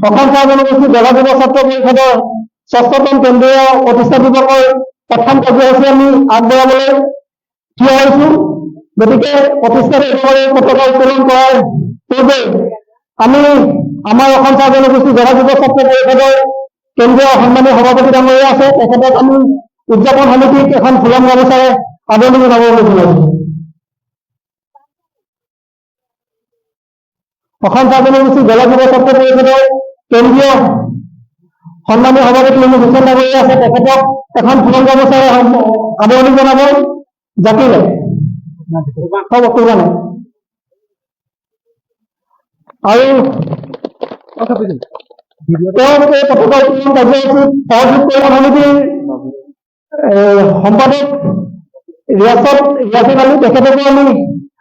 অসম চাহ জনগোষ্ঠী জেলা যুৱ ছাত্ৰ পৰিষদৰ ৬ষ্ঠতম কেন্দ্ৰীয় প্ৰতিষ্ঠা দিৱসৰ প্ৰথম কাৰ্যসূচী আমি আগবঢ়াবলৈ থিয় হৈছো। গতিকে প্ৰতিষ্ঠাৰ একেবাৰে পতাকা উত্তোলন কৰাৰ পূৰ্বে আমি আমাৰ অসম চাহ জনগোষ্ঠী জেলা যুৱ ছাত্ৰ পৰিষদৰ কেন্দ্ৰীয় সন্মানীয় সভাপতি ডাঙৰীয়া আছে, তেখেতক আমি উদযাপন সমিতিক এখন ফুলন গামোচাৰে আদৰণি জনাবলৈ বিচাৰিছো। অসম চাহ জনগোষ্ঠী জেলা যুৱ ছাত্ৰ পৰিষদৰ কেন্দ্ৰীয় সন্মানীয় সভাপতি হুছেইন ডাঙৰীয়া আছে, তেখেতক এখন ফুলন গামোচাৰে আদৰণি জনাব জাকিলে আৰু তেওঁ এই পতাকা উত্তোলন কাৰ্যসূচীত সহযোগ পৰিষদ সমিতিৰ সম্পাদক ৰিয়াচত আলী, তেখেতকো আমি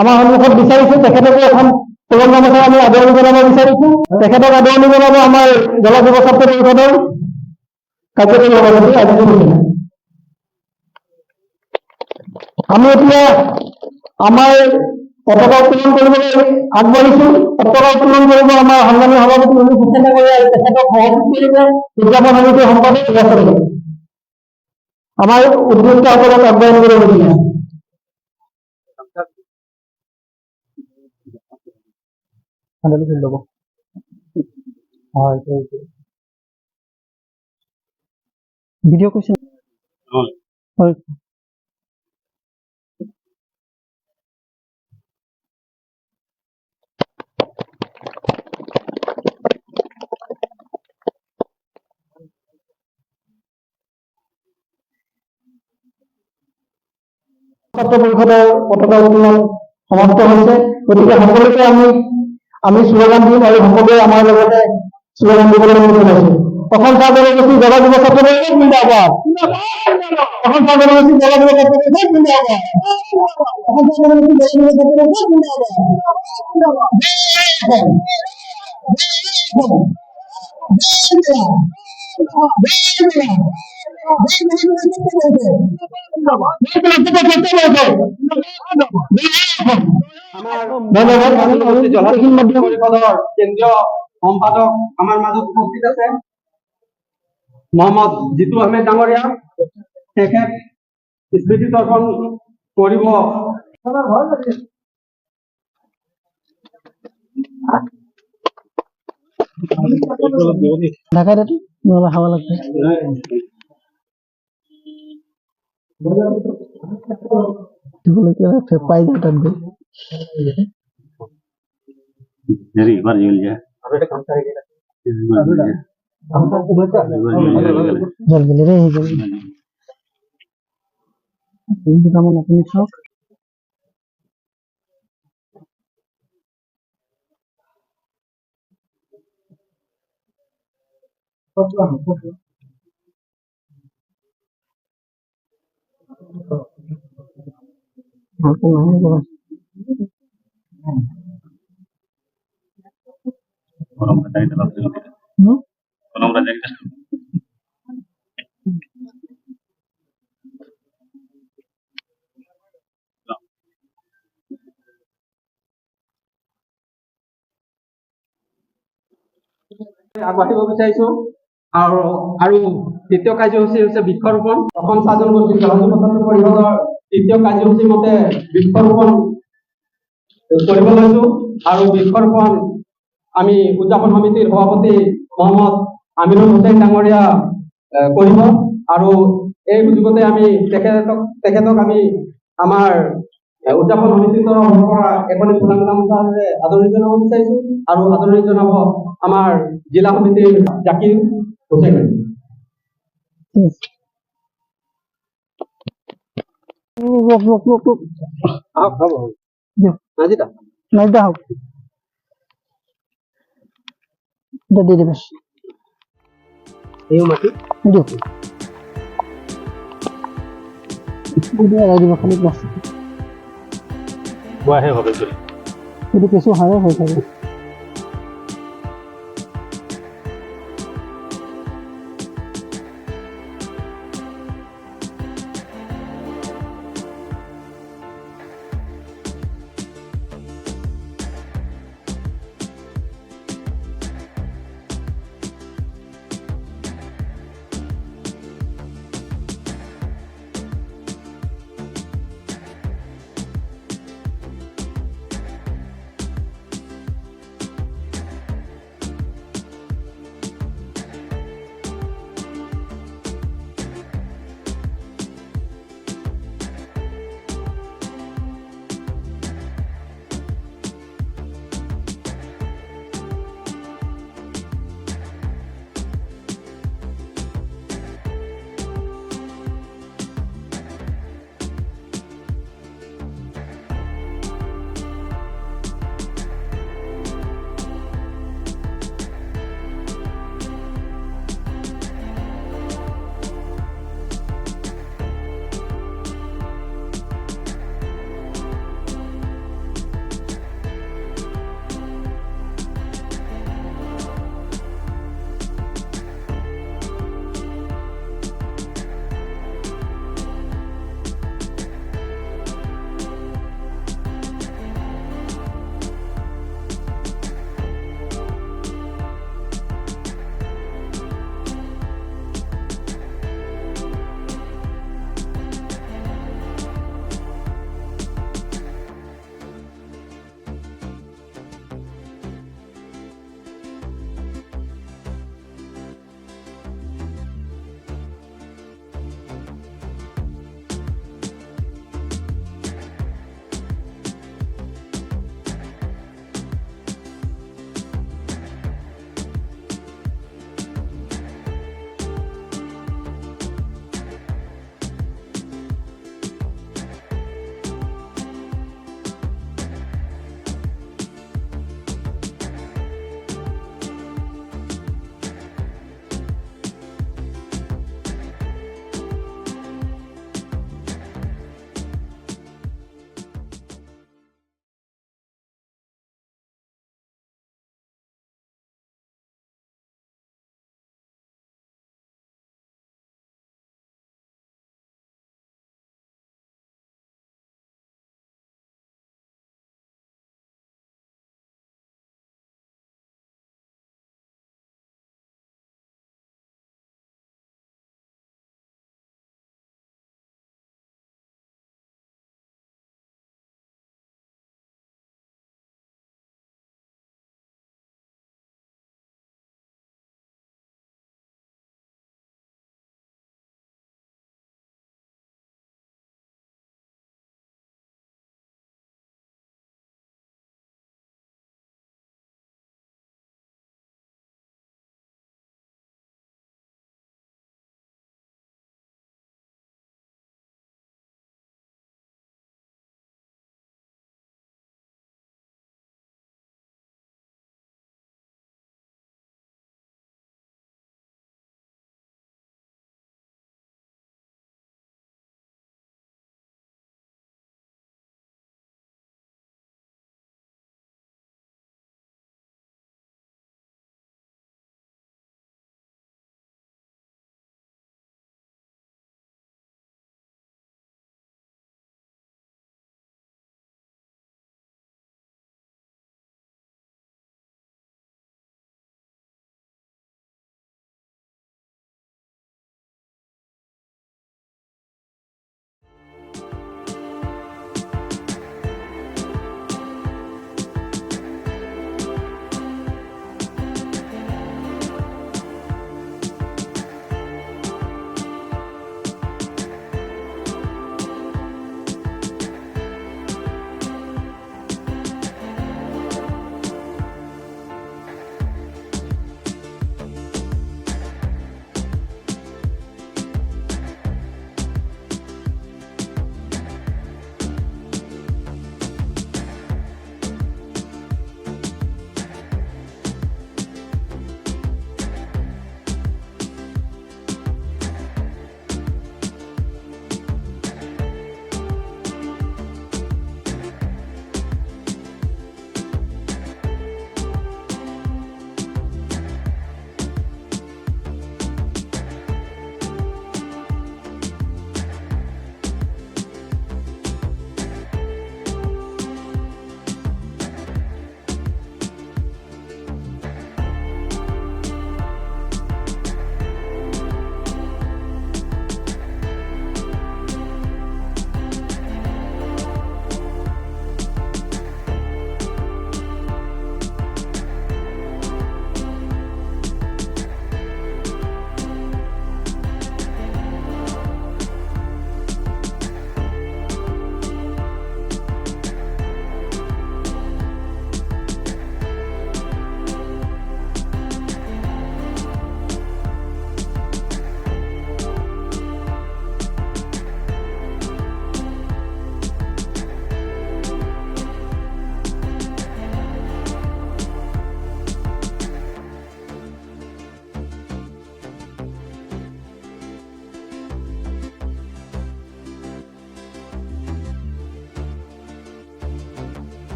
আমাৰ সন্মুখত বিচাৰিছো, তেখেতকো এখন ফুলন গামোচাৰে আমি আদৰণি জনাব বিচাৰিছো। তেখেতক আদৰণি জনাব আমাৰ জেলা যুৱ ছাত্ৰ পৰিষদৰ কাৰ্যকৰী সভাপতি আজিজুল হুছেইন। আমি এতিয়া আমাৰ পতাকা উত্তোলন কৰিবলৈ আগবাঢ়িছো। পতাকা উত্তোলন কৰিব আমাৰ সন্মানীয় সভাপতি হুছেইন ডাঙৰীয়া, তেখেতক সহযোগ কৰিব উদযাপন সমিতিৰ সম্পাদক ৰিয়াচত আলী। আমাৰ উদ্যোক্তাসকলক আগবাঢ়ি নিবলৈ বিচাৰিছো। ভিডিঅ' কৈছে হয়। ছাত্ৰ পৰিষদৰ পতাকা উত্তোলন সমাপ্ত হৈছে। গতিকে সকলোকে আমি শ্লোগান দিম আৰু সকলোৱে আমাৰ লগতে শ্লোগান দিবলৈ অনুৰোধ জনাইছো। অসম চাহ জনগোষ্ঠী জেলা যুৱ ছাত্ৰ পৰিষদ জিন্দাবাদ। অসম চাহ জনগোষ্ঠী জেলা যুৱ ছাত্ৰ পৰিষদ জিন্দাবাদ। অসম চাহ জনগোষ্ঠী জেলা যুৱ ছাত্ৰ পৰিষদ জিন্দাবাদ। পৰিষদৰ কেন্দ্ৰীয় সম্পাদক আমাৰ মাজত উপস্থিত আছে মহম্মদ জিতু আহমেদ ডাঙৰীয়া, তেখেত স্মৃতি তৰ্পণ কৰিব। ঢাকা দেতো নহলে খাওয়া লাগবে পাই যায় তাত গৈ জলদি রে কেমন আপনি সব আগবাঢ়িব বিচাৰিছো আৰু তৃতীয় কাৰ্যসূচী হৈছে বৃক্ষৰোপণ। অসম চাহ জনগোষ্ঠী জেলা যুৱ ছাত্ৰ পৰিষদৰ তৃতীয় কাৰ্যসূচী মতে বৃক্ষৰোপণ কৰিব লৈছো আৰু বৃক্ষৰোপণ আমি উদযাপন সমিতিৰ সভাপতি মহম্মদ আমিনুল হুছেইন ডাঙৰীয়া কৰিব আৰু এই সুযোগতে আমি তেখেতক আমি আমাৰ উদযাপন সমিতিৰ তৰফৰ পৰা এখনি ফুলান গামোচাৰে আদৰণি জনাব বিচাৰিছো আৰু আদৰণি জনাব আমাৰ জিলা সমিতিৰ জাকিৰ হুছেইন। কিছু হাৰে হয়ে যাবে।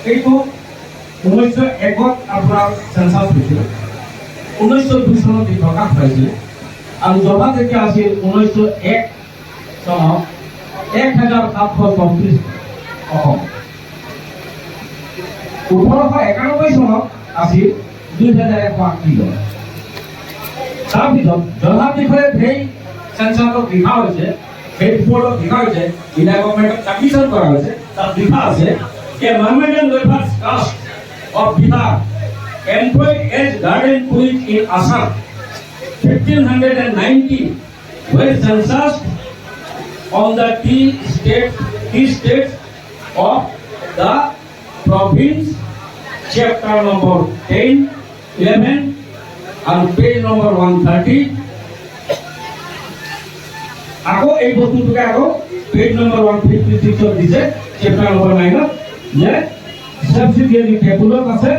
এইটো 1901 আপোনাৰ সেন্সাস হৈছিল 1902 চনত এই প্ৰকাশ পাইছিল আৰু জবা যেতিয়া আছিল 1901 চনত 1734 অসম 1891 চনত আছিল 2108 জন তাৰপিছত জনাৰ বিষয়ে সেই সেন্সাসত লিখা হৈছে সেই ৰিপৰ্টত লিখা হৈছে ইণ্ডিয়া গভৰ্ণমেণ্টক কমিশ্যন কৰা হৈছে তাত লিখা আছে যে মাৰ্মেড এণ্ড ৱেফাৰ্ছ caste of Bihar employed as garden queens in Assam 1590 were censused on the tea states of the province chapter number 10 11 and page number 130 আকৌ এই বস্তুটোকে আকৌ পেজ নম্বৰ 156 দিছে চেপ্টাৰ নম্বৰ 9 যে সাবসিডিয়ারি টেবুলত আছে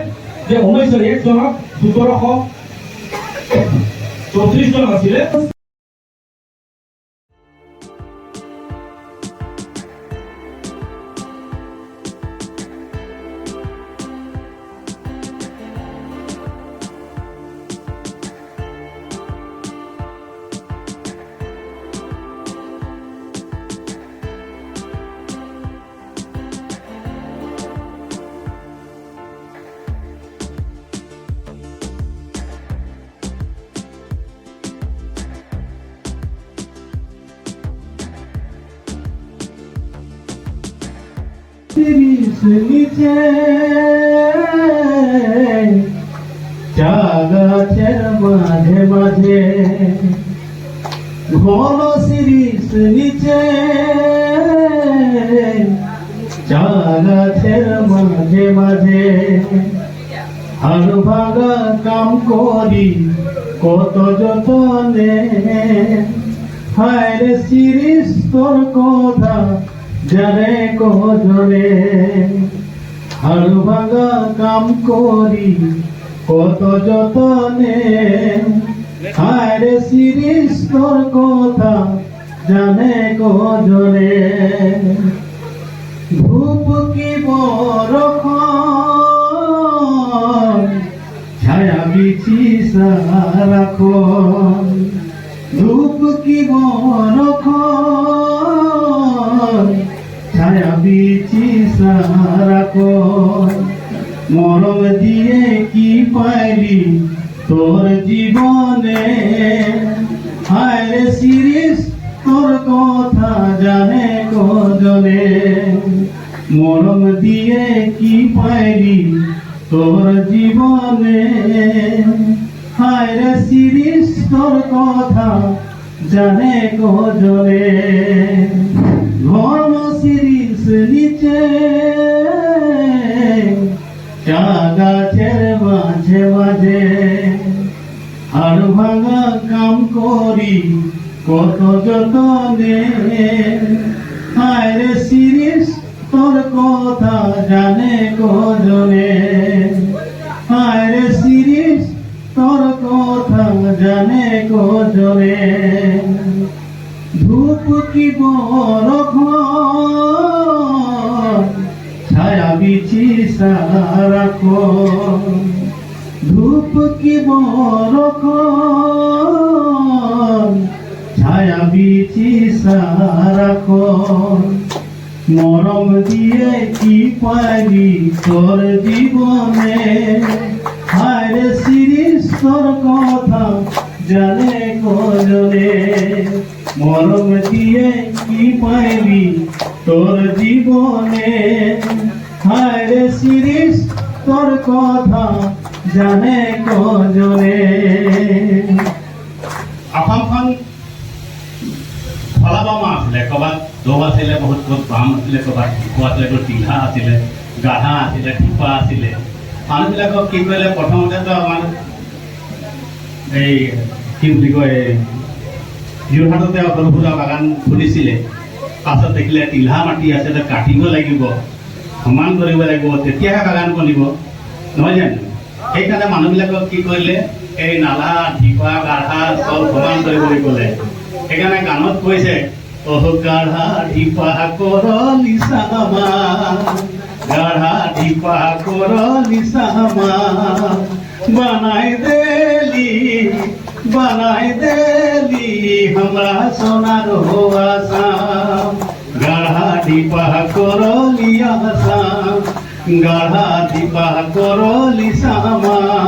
যে 1901 চনত 1734 জন আছিলে নিচে চাগাছের মাঝে মাঝে ঘন শিরিষ নিচে চাগাছের মাঝে মাঝে হাড় ভাঙা কাম করি কত যতনে হায় রে শিরিষ তোর কথা জানে কজনে হাড় ভাঙা কাম করি কত যতনে হায় রে শিরিষ তোর কথা জানে কজনে ধূপ কি বরখন ছায়া বিছি সারাখন ধূপ কি বরখন ছায়া বিছি সারাখন মরম দিয়ে কি পাইলি তোর জীবনে হায় রে শিরিষ তোর কথা জানে কজনে মরম দিয়ে কি পাইলি তোর জীবনে হায় রে শিরিষ তোর কথা জানে কজনে ঘন শিরিষ নিচে চা গাছের মাঝে মাঝে হাড় ভাঙা কাম করি কত যতনে হায় রে শিরিষ তোর কথা জানে কজনে হায় রে শিরিষ তোর কথা জানে কজনে ধূপ কি বরখন ছায়া বিছি সারাখন ধূপ কি বরখন ছায়া বিছি সারাখন মরম দিয়ে কি পাইলি তোর জীবনে হায় রে শিরিষ তোর কথা জানে কজনে মরম দিয়ে কি পাইলি তোর জীবনে হায় রে শিরিষ তোর কথা জানে কজনে অসমখন ফলাবামা আছিলে ক'ৰবাত দহ আছিলে বহুত বহুত বাম আছিলে ক'ৰবাত আছিলে টিঘা আছিলে গাধা আছিলে টিপা আছিলে মানুহবিলাকক কি কৰিলে প্ৰথমতেতো আমাৰ এই কি বুলি কয় যোৰহাটতে সৰু সুৰা বাগান খুলিছিলে পাছত দেখিলে টিঘা মাটি আছে কাটিব লাগিব সমান কৰিব লাগিব তেতিয়াহে বাগান বনিব নহয় জানো সেইকাৰণে মানুহবিলাকক কি কৰিলে এই নালা ঢিপা গাধা চব সমান কৰিবলৈ ক'লে সেইকাৰণে গানত কৈছে অহ গাধা ঢিপা কৰ নিচামা গাঢ়া দীপা করলি সামা बनाई देली हमरा सोनार हो आसाम गाढ़ा दीपा करली आसाम गाढ़ा दीपा करली सामान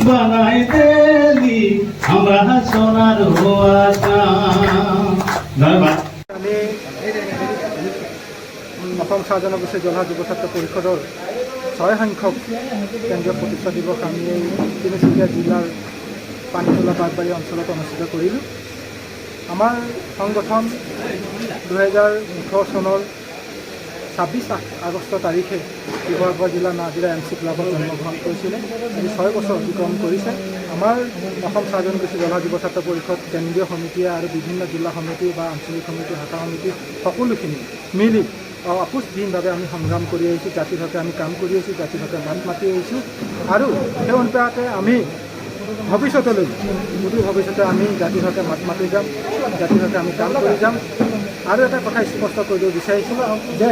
बनाई देली हमरा सोनार हो आसाम धन्यवाद। আমি অসম চাহ জনগোষ্ঠী জলহা যুৱ ছাত্ৰ পৰিষদৰ 6 সংখ্যক কেন্দ্ৰীয় প্ৰতিষ্ঠা দিৱস আমি এই তিনিচুকীয়া জিলাৰ পানীতোলা বাগবাৰী অঞ্চলত অনুষ্ঠিত কৰিলোঁ। আমাৰ সংগঠন 2018 চনৰ 26 আগষ্ট তাৰিখে শিৱসাগৰ জিলা নাজিৰা MC ক্লাবত জন্মগ্ৰহণ কৰিছিলে। আজি 6 বছৰ অতিক্ৰম কৰিছে। আমাৰ অসম চাহ জনগোষ্ঠী জলহা যুৱ ছাত্ৰ পৰিষদ কেন্দ্ৰীয় সমিতিয়ে আৰু বিভিন্ন জিলা সমিতি বা আঞ্চলিক সমিতি শাখা সমিতি সকলোখিনি মিলি আপোচবিহীনভাৱে আমি সংগ্ৰাম কৰি আহিছোঁ। জাতিৰ হকে আমি কাম কৰি আহিছোঁ, জাতিৰ হকে মাত মাতি আহিছোঁ আৰু সেই অনুপাতে আমি ভৱিষ্যতলৈ ভৱিষ্যতে আমি জাতিৰ হকে মাত মাতি যাম, জাতিৰ হকে আমি কাম কৰি যাম। আৰু এটা কথা স্পষ্ট কৰিব বিচাৰিছোঁ যে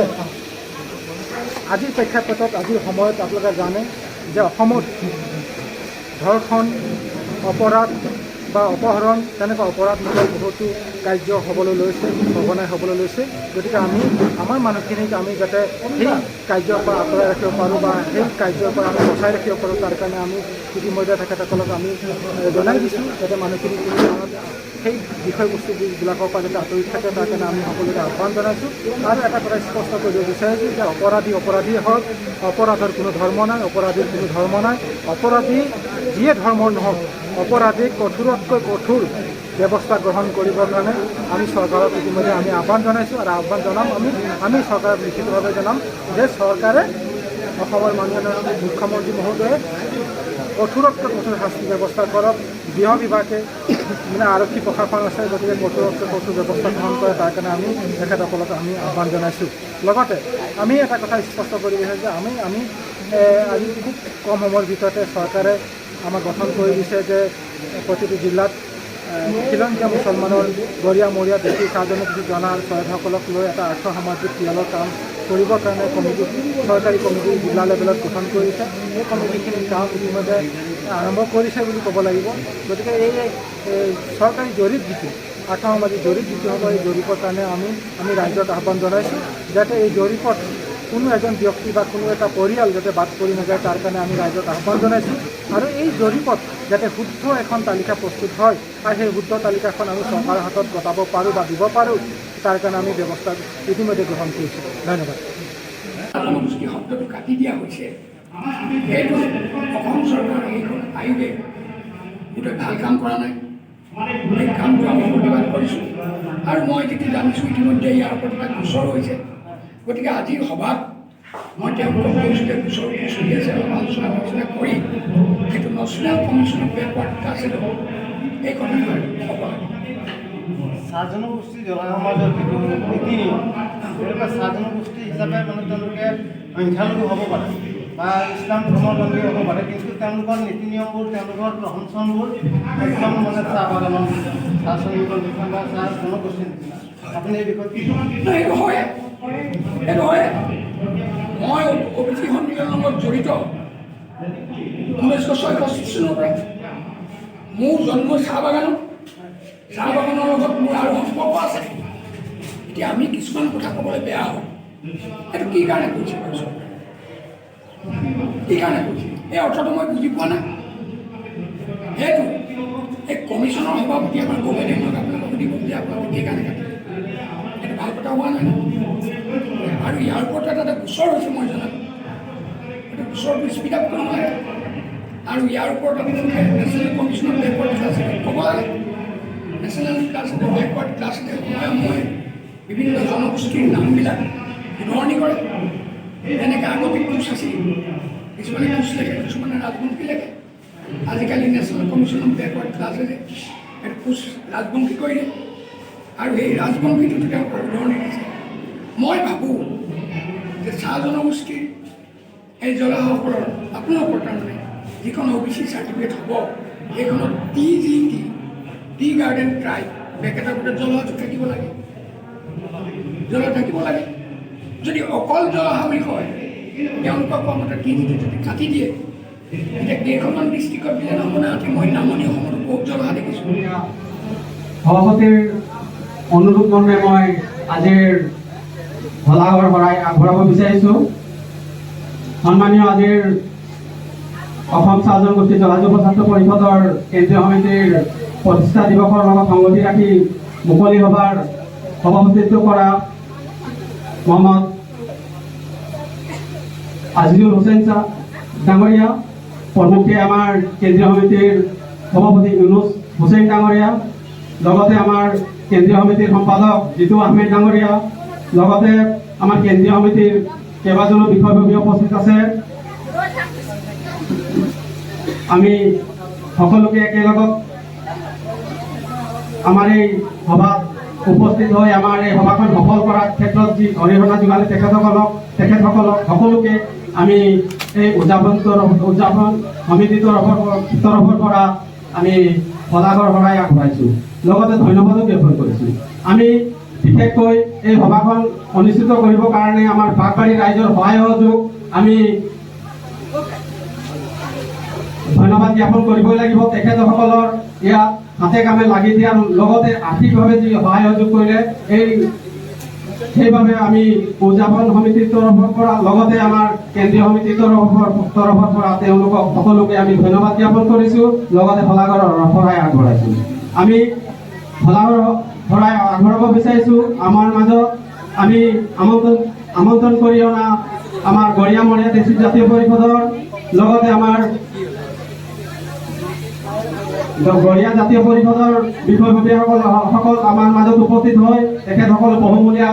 আজিৰ প্ৰেক্ষাপটত আজিৰ সময়ত আপোনালোকে জানে যে অসমত ধৰ্ষণ, অপৰাধ বা অপহৰণ তেনেকুৱা অপৰাধমূলক বহুতো কাৰ্য হ'বলৈ লৈছে, সঘনাই হ'বলৈ লৈছে। গতিকে আমি আমাৰ মানুহখিনিক আমি যাতে সেই কাৰ্যৰ পৰা আঁতৰাই ৰাখিব পাৰোঁ বা সেই কাৰ্যৰ পৰা আমি বচাই ৰাখিব পাৰোঁ, তাৰ কাৰণে আমি ইতিমধ্যে তেখেতসকলক আমি জনাই দিছোঁ যাতে মানুহখিনি সেই বিষয়বস্তুবিলাকৰ পৰা যাতে আঁতৰি থাকে, তাৰ কাৰণে আমি সকলোকে আহ্বান জনাইছোঁ। আৰু এটা কথা স্পষ্ট কৰিব বিচাৰিছোঁ যে অপৰাধীয়ে হওক, অপৰাধৰ কোনো ধৰ্ম নাই, অপৰাধীৰ কোনো ধৰ্ম নাই। অপৰাধী যিয়ে ধৰ্মৰ নহওক, অপৰাধীক কঠোৰতকৈ কঠোৰ ব্যৱস্থা গ্ৰহণ কৰিবৰ কাৰণে আমি চৰকাৰক ইতিমধ্যে আমি আহ্বান জনাইছোঁ আৰু আহ্বান জনাম আমি চৰকাৰক লিখিতভাৱে জনাম যে চৰকাৰে অসমৰ মাননীয় মুখ্যমন্ত্ৰী মহোদয়ে কঠোৰতকৈ কঠোৰ শাস্তি ব্যৱস্থা কৰক। গৃহ বিভাগে আৰক্ষী প্ৰশাসন আছে, গতিকে কঠোৰতকৈ কঠোৰ ব্যৱস্থা গ্ৰহণ কৰে, তাৰ কাৰণে আমি তেখেতসকলক আমি আহ্বান জনাইছোঁ। লগতে আমি এটা কথা স্পষ্ট কৰি দিছোঁ যে আমি আজি খুব কম সময়ৰ ভিতৰতে চৰকাৰে আমাক গঠন কৰি দিছে যে প্ৰতিটো জিলাত খিলঞ্জীয়া মুছলমানৰ গৰীয়ামৰীয়া দেশী চাহ জনগোষ্ঠী জনাৰ চৰাইসকলক লৈ এটা আৰ্থ সামাজিক পৰিয়ালৰ কাম কৰিবৰ কাৰণে কমিটি, চৰকাৰী কমিটি জিলা লেভেলত গঠন কৰিছে। এই কমিটিখিনিৰ কাম ইতিমধ্যে আৰম্ভ কৰিছে বুলি ক'ব লাগিব। গতিকে এই চৰকাৰী জৰীপ যিটো আৰ্থ সামাজিক জৰীপ যিটো হ'ব, এই জৰীপৰ কাৰণে আমি ৰাইজক আহ্বান জনাইছোঁ যাতে এই জৰীপত কোনো এজন ব্যক্তি বা কোনো এটা পৰিয়াল যাতে বাদ পৰি নাযায়, তাৰ কাৰণে আমি ৰাইজক আহ্বান জনাইছোঁ। আৰু এই জৰীপত যাতে শুদ্ধ এখন তালিকা প্ৰস্তুত হয় আৰু সেই শুদ্ধ তালিকাখন আমি চৰকাৰৰ হাতত গতাব পাৰোঁ বা দিব পাৰোঁ, তাৰ কাৰণে আমি ব্যৱস্থা ইতিমধ্যে গ্ৰহণ কৰিছোঁ। ধন্যবাদ। জনগোষ্ঠী শব্দটো কাটি দিয়া হৈছে, সেইটো অসম চৰকাৰৰ এইখন আয়োগে গোটেই ভাল কাম কৰা নাই। এই কামটো আমি প্ৰতিবাদ কৰিছোঁ আৰু মই যেতিয়া জানিছোঁ ইতিমধ্যে ইয়াৰ ওপৰত এটা গোচৰ হৈছে। গতিকে আজিৰ সভাত মই তেওঁলোকক কৈছোঁ যে গোচৰটো চলি আছে, আলোচনা কৰি সেইটো national commission of backward class এই কথা হ'ব লাগে। চাহ জনগোষ্ঠী জলহা সমাজৰ যিটো নীতি নিয়ম, তেওঁলোকে চাহ জনগোষ্ঠী হিচাপে তেওঁলোকে সংখ্যালঘু হ'ব পাৰে বা ইছলাম ধৰ্মাৱলম্বী হ'ব পাৰে, কিন্তু তেওঁলোকৰ নীতি নিয়মবোৰ, তেওঁলোকৰ ৰহন চহনবোৰ একদম চাহ বাগানৰ চাহ শ্ৰমিকৰ নিচিনা বা চাহ জনগোষ্ঠীৰ নিচিনা। আপুনি এই বিষয়ত কি এইটো হয়। মই OBC সন্মিলনৰ লগত জড়িত 1966 চনৰ পৰা। মোৰ জন্ম চাহ বাগানৰ লগত মোৰ আৰু সম্পৰ্ক আছে। এতিয়া আমি কিছুমান কথা ক'বলৈ বেয়া হয়, এইটো কি কাৰণে কৈছে বাৰু চৰকাৰে? কি কাৰণে কৈছে এই অৰ্থটো মই বুজি পোৱা নাই। সেইটো এই কমিশ্যনৰ সভাপতি আমাৰ গভৰ্ণমেণ্টক আপোনালোকে সুধিব যে আপোনালোকে কি কাৰণে কাটিলে, এইটো ভাল কথা হোৱা নাই। আৰু ইয়াৰ ওপৰত এটা গোচৰ হৈছে মই জনাত, এইটো গোচৰটো স্পীড আপ কৰিব লাগে আৰু ইয়াৰ ওপৰত আপোনালোকে national commission of backward class ক'ব লাগে। নেশ্যনেল বেকৱাৰ্ড ক্লাছ সময়ে বিভিন্ন জনগোষ্ঠীৰ নামবিলাক শুধৰণি কৰে। এনেকৈ আগতে কোচ আছিল, কিছুমানে কোচ লেখে, কিছুমানে ৰাজবংশী লেখে। আজিকালি নেশ্যনেল কমিশ্যন অফ বেকৱাৰ্ড ক্লাছে যে এইটো কোচ ৰাজবংশী কৰি দিয়ে আৰু সেই ৰাজবংশীটোতো তেওঁ শুধৰণি দিছে। মই ভাবোঁ যে চাহ জনগোষ্ঠীৰ এই জলহাসকলৰ আপোনালোকৰ তাৰমানে যিখন OBC চাৰ্টিফিকেট হ'ব, সেইখনত টি গাৰ্ডেন ট্ৰাইব বেকেটাৰ গোটেই জলহাটো থাকিব লাগে। জ্বলা থাকিব লাগে যদি অকল জলহাৱলী হয় তেওঁলোকৰ কৰ্মতে তিনিটো যদি কাটি দিয়ে এতিয়া কেইখনমান ডিষ্ট্ৰিক্টত দিলে নহ'বনে মই নামনি অসমতো বহুত জলহা দেখিছোঁ সভাপতিৰ অনুৰোধ মৰ্মে মই আজিৰ ভলাঘৰ শৰাই আগবঢ়াব বিচাৰিছোঁ। সন্মানীয় আজিৰ অসম চাহ জনগোষ্ঠী জলাযুৱ ছাত্ৰ পৰিষদৰ কেন্দ্ৰীয় সমিতিৰ প্ৰতিষ্ঠা দিৱসৰ লগত সংগতি ৰাখি মুকলি সভাৰ সভাপতিত্ব কৰা মহম্মদ আজিজুল হুছেইন ছাহ ডাঙৰীয়া, প্ৰমুখে আমাৰ কেন্দ্ৰীয় সমিতিৰ সভাপতি ইউনুছ হুছেইন ডাঙৰীয়া, লগতে আমাৰ কেন্দ্ৰীয় সমিতিৰ সম্পাদক জিতু আহমেদ ডাঙৰীয়া, লগতে আমাৰ কেন্দ্ৰীয় সমিতিৰ কেইবাজনো বিষয়ববীয়া উপস্থিত আছে। আমি সকলোকে একেলগত আমাৰ এই সভাত উপস্থিত হৈ আমাৰ এই সভাখন সফল কৰাৰ ক্ষেত্ৰত যি অৰিহণা যোগালে তেখেতসকলক সকলোকে আমি এই উদযাপন সমিতিৰ তৰফৰ পৰা আমি ভলাঘৰ শৰাই আগবঢ়াইছোঁ, লগতে ধন্যবাদো জ্ঞাপন কৰিছোঁ। আমি বিশেষকৈ এই সভাখন অনুষ্ঠিত কৰিবৰ কাৰণে আমাৰ বাগবাৰী ৰাইজৰ সহায় সহযোগ আমি ধন্যবাদ জ্ঞাপন কৰিবই লাগিব। তেখেতসকলৰ ইয়াত হাতে কামে লাগি দিয়াৰ লগতে আৰ্থিকভাৱে যি সহায় সহযোগ কৰিলে সেইবাবে আমি উদযাপন সমিতিৰ তৰফৰ পৰা লগতে আমাৰ কেন্দ্ৰীয় সমিতিৰ তৰফৰ পৰা তেওঁলোকক সকলোকে আমি ধন্যবাদ জ্ঞাপন কৰিছোঁ, লগতে ভলাঘৰ শৰাই আগবঢ়াইছোঁ। আমি ভলাঘৰ শৰাই আগবঢ়াব বিচাৰিছোঁ। আমাৰ মাজত আমি আমন্ত্ৰণ কৰি অনা আমাৰ গৰিয়ামৰীয়া দেশী জাতীয় পৰিষদৰ লগতে আমাৰ গৰিয়া জাতীয় পৰিষদৰ বিষয়ববীয়াসকল আমাৰ মাজত উপস্থিত হৈ তেখেতসকল বহুমূলীয়া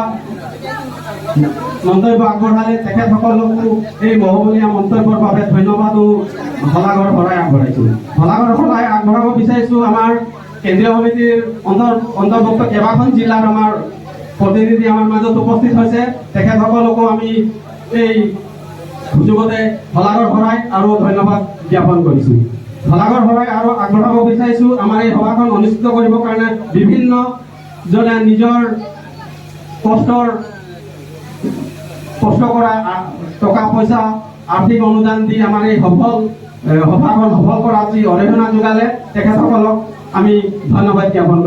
মন্তব্য আগবঢ়ালে। তেখেতসকলকো এই বহুমূলীয়া মন্তব্যৰ বাবে ধন্যবাদো ভলাঘৰ শৰাই আগবঢ়াইছোঁ। ভলাঘৰ শৰাই আগবঢ়াব বিচাৰিছোঁ আমাৰ কেন্দ্ৰীয় সমিতিৰ অন্তৰ্ভুক্ত কেইবাখন জিলাৰ আমাৰ প্ৰতিনিধি আমাৰ মাজত উপস্থিত হৈছে। তেখেতসকলকো আমি এই সুযোগতে ভলাঘৰ শৰাই আৰু ধন্যবাদ জ্ঞাপন কৰিছোঁ। ভলাঘৰ শৰাই আৰু আগবঢ়াব বিচাৰিছোঁ। আমাৰ এই সভাখন অনুষ্ঠিত কৰিবৰ কাৰণে বিভিন্নজনে নিজৰ কষ্ট কৰা টকা পইচা আৰ্থিক অনুদান দি আমাৰ এই সভাখন সফল কৰাত যি অৰিহণা যোগালে তেখেতসকলক আমি ধন্যবাদ জ্ঞাপন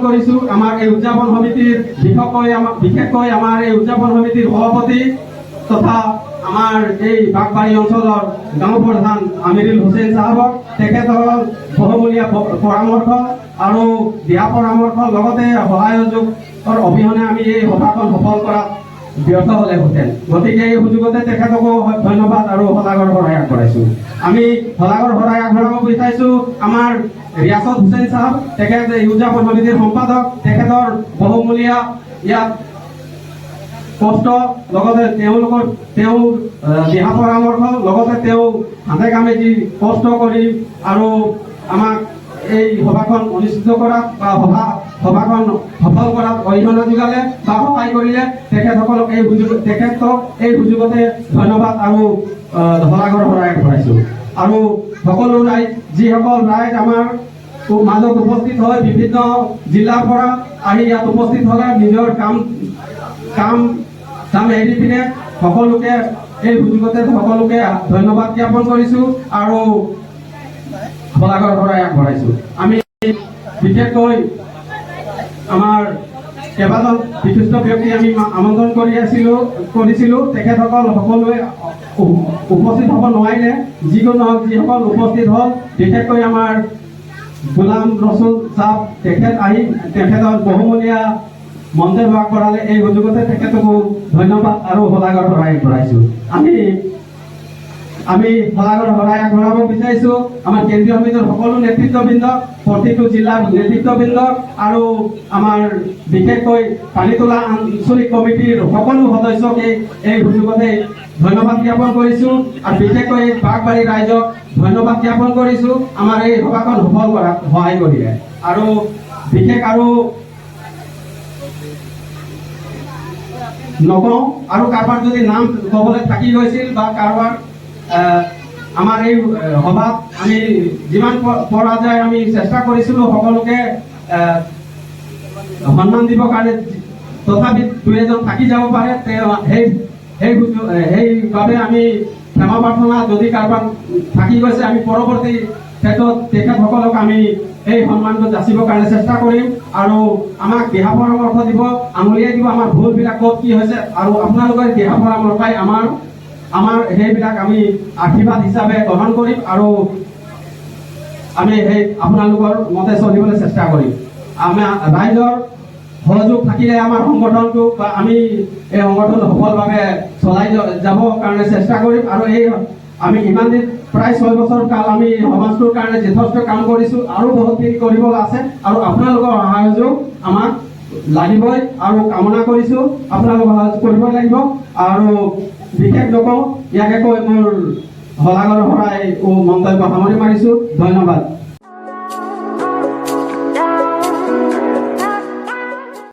কৰিছোঁ। আমাৰ এই উদযাপন সমিতিৰ বিশেষকৈ আমাৰ এই উদযাপন সমিতিৰ সভাপতি তথা আমাৰ এই বাগবাৰী অঞ্চলৰ গাঁও প্ৰধান আমিৰুল হুছেইন চাহাবক তেখেতৰ বহুমূলীয়া পৰামৰ্শ আৰু দিহা পৰামৰ্শ লগতে সহায় সহযোগৰ অবিহনে আমি এই সভাখন সফল কৰাত ব্যৰ্থ হ'লেহেঁতেন। গতিকে এই সুযোগতে তেখেতকো ধন্যবাদ আৰু ভলাঘৰ শৰাই আগবঢ়াইছোঁ। আমি ভলাঘৰ শৰাই আগবঢ়াব বিচাৰিছোঁ আমাৰ ৰিয়াছত হুছেইন চাহাব, তেখেত এই উদযাপন সমিতিৰ সম্পাদক। তেখেতৰ বহুমূলীয়া ইয়াত কষ্ট লগতে তেওঁৰ দিহা পৰামৰ্শ লগতে তেওঁ হাতে কামে যি কষ্ট কৰি আৰু আমাক এই সভাখন অনুষ্ঠিত কৰাত বা সভাখন সফল কৰাত অৰিহণা যোগালে বা সহায় কৰিলে তেখেতসকলক এই সুযোগতে ধন্যবাদ আৰু ভলাঘৰ শৰাই আগবঢ়াইছোঁ। আৰু সকলো ৰাইজ যিসকল ৰাইজ আমাৰ মাজত উপস্থিত হয় বিভিন্ন জিলাৰ পৰা আহি ইয়াত উপস্থিত হ'লে নিজৰ কাম এৰি পিনে সকলোকে এই সুযোগতে সকলোকে ধন্যবাদ জ্ঞাপন কৰিছোঁ আৰু ভলাঘৰ শৰাই আগবঢ়াইছোঁ। আমি বিশেষকৈ আমাৰ কেইবাজন বিশিষ্ট ব্যক্তি আমি আমন্ত্ৰণ কৰিছিলোঁ। তেখেতসকল সকলোৱে উপস্থিত হ'ব নোৱাৰিলে। যিকোনো হওক যিসকল উপস্থিত হ'ল বিশেষকৈ আমাৰ গোলাম ৰচুল চাহাব তেখেতৰ বহুমূলীয়া মন্তব্য আগবঢ়ালে। এই সুযোগতে তেখেতকো ধন্যবাদ আৰু ভলাঘৰ শৰাই আগবঢ়াইছোঁ। আমি ভলাঘৰ শৰাই আগবঢ়াব বিচাৰিছোঁ আমাৰ কেন্দ্ৰীয় সমিতিৰ সকলো নেতৃত্ববৃন্দ, প্ৰতিটো জিলাৰ নেতৃত্ববৃন্দ আৰু আমাৰ বিশেষকৈ পানীতোলা আঞ্চলিক কমিটিৰ সকলো সদস্যকে এই সুযোগতে ধন্যবাদ জ্ঞাপন কৰিছোঁ আৰু বিশেষকৈ বাগবাৰী ৰাইজক ধন্যবাদ জ্ঞাপন কৰিছোঁ আমাৰ এই সভাখন সফল কৰাত সহায় কৰিলে। আৰু বিশেষ আৰু নকওঁ আৰু কাৰোবাৰ যদি নাম ক'বলৈ থাকি গৈছিল বা কাৰোবাৰ আমাৰ এই সভাত আমি যিমান পৰা যায় আমি চেষ্টা কৰিছিলোঁ সকলোকে সন্মান দিবৰ কাৰণে তথাপি দুই এজন থাকি যাব পাৰে সেইবাবে আমি ক্ষমা প্ৰাৰ্থনা যদি কাৰোবাৰ থাকি গৈছে আমি পৰৱৰ্তী ক্ষেত্ৰত তেখেতসকলক আমি এই সন্মানটো যাচিবৰ কাৰণে চেষ্টা কৰিম আৰু আমাক দিহা পৰামৰ্শ দিব আঙুলিয়াই দিব আমাৰ ভুলবিলাক ক'ত কি হৈছে আৰু আপোনালোকৰ দিহা পৰামৰ্শই আমাৰ সেইবিলাক আমি আশীৰ্বাদ হিচাপে গ্ৰহণ কৰিম আৰু আমি সেই আপোনালোকৰ মতে চলিবলৈ চেষ্টা কৰিম আমাৰ ৰাইজৰ সহযোগ থাকিলে আমাৰ সংগঠনটো বা আমি এই সংগঠন সফলভাৱে চলাই যাবৰ কাৰণে চেষ্টা কৰিম আৰু এই আমি ইমান দিন প্ৰায় 6 বছৰ কাল আমি সমাজটোৰ কাৰণে যথেষ্ট কাম কৰিছোঁ আৰু বহুতখিনি কৰিব আছে আৰু আপোনালোকৰ সহযোগ আমাক লাগিবই আৰু কামনা কৰিছোঁ আপোনালোকৰ সহযোগ কৰিবই লাগিব আৰু বিশেষ নকওঁ ইয়াকে কৈ মোৰ হলাগৰ হৰাই মন্তব্য সামৰি মাৰিছোঁ ধন্যবাদ।